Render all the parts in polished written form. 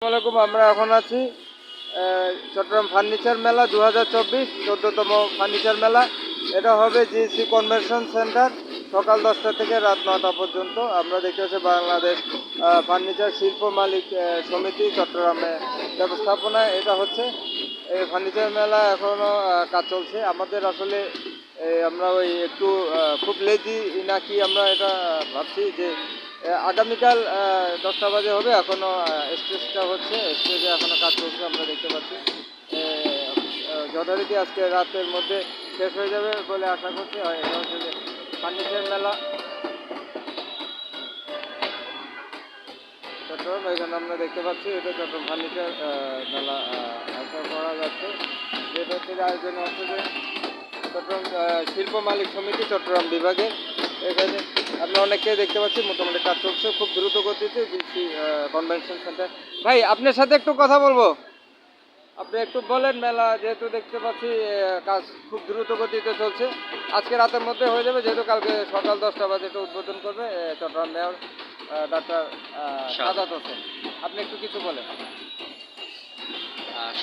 আসসালামাইকুম। আমরা এখন আছি চট্টগ্রাম ফার্নিচার মেলা 2024 14তম ফার্নিচার মেলা। এটা হবে জিসি কনভেনশন সেন্টার, সকাল 10টা থেকে রাত 9টা পর্যন্ত। আমরা দেখতে পাচ্ছি বাংলাদেশ ফার্নিচার শিল্প মালিক সমিতি চট্টগ্রামে ব্যবস্থাপনায় এটা হচ্ছে এই ফার্নিচার মেলা। এখনও কাজ চলছে আমাদের। আসলে আমরা ওই একটু খুব লেজি নাকি আমরা এটা ভাবছি যে আগামীকাল 10টা বাজে হবে। এখনও স্টেজটা হচ্ছে, স্টেজে এখনও কাজ চলছে। আমরা দেখতে পাচ্ছি যথারীতি আজকে রাতের মধ্যে শেষ হয়ে যাবে বলে আশা করছি। এটা হচ্ছে যে ফার্নিচার মেলা চট্টগ্রাম। এখানে আমরা দেখতে পাচ্ছি এটা চট্টগ্রাম ফার্নিচার মেলা আশা করা যাচ্ছে। যেটা হচ্ছে যে আয়োজনে হচ্ছে যে চট্টগ্রাম শিল্প মালিক সমিতি চট্টগ্রাম বিভাগের। এখানে আমরা অনেককে দেখতে পাচ্ছি, মোটামুটি কাজ চলছে খুব দ্রুত গতিতে জিসি কনভেনশন সেন্টার। ভাই, আপনার সাথে একটু কথা বলবো। আপনি একটু বলেন, মেলা যেহেতু দেখতে পাচ্ছি কাজ খুব দ্রুত গতিতে চলছে, আজকে রাতের মধ্যে হয়ে যাবে, যেহেতু কালকে সকাল 10টা বাজে এটা উদ্বোধন করবে চট্টগ্রাম মেয়র ডাক্তার সাদাত হোসেন। আপনি একটু কিছু বলেন।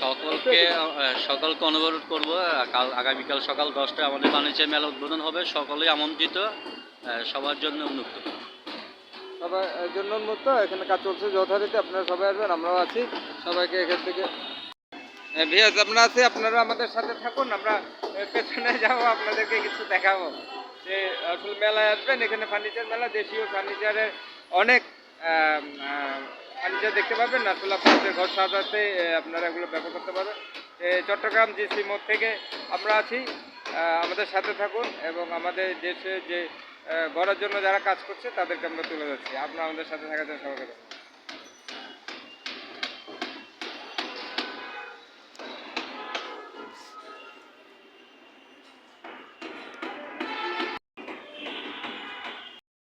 সকলকে অনুরোধ করবো, আগামীকাল সকাল 10টায় আমাদের ফার্নিচার মেলা উদ্বোধন হবে। সকলেই আমন্ত্রিত, সবার জন্য উন্মুক্ত। সবার জন্য উন্মুক্ত। এখানে কাজ চলছে যথারীতি, আপনারা সবাই আসবেন, আমরাও আছি। সবাইকে এখান থেকে ভিয়াস আপনারা আছি, আপনারা আমাদের সাথে থাকুন। আমরা পেছনে যাবো, আপনাদেরকে কিছু দেখাবো যে আসলে মেলায় আসবেন। এখানে ফার্নিচার মেলা, দেশীয় ফার্নিচারের অনেক ফার্নিচার দেখতে পাবেন। আসলে আপনাদের ঘর সাজাতে আপনারা এগুলো ব্যবহার করতে পারবেন। চট্টগ্রাম জিসি মোড় থেকে আমরা আছি, আমাদের সাথে থাকুন। এবং আমাদের দেশে যে গড়ার জন্য যারা কাজ করছে তাদেরকে আমরা তুলে যাচ্ছি। আপনারা আমাদের সাথে থাকার জন্য সবাইকে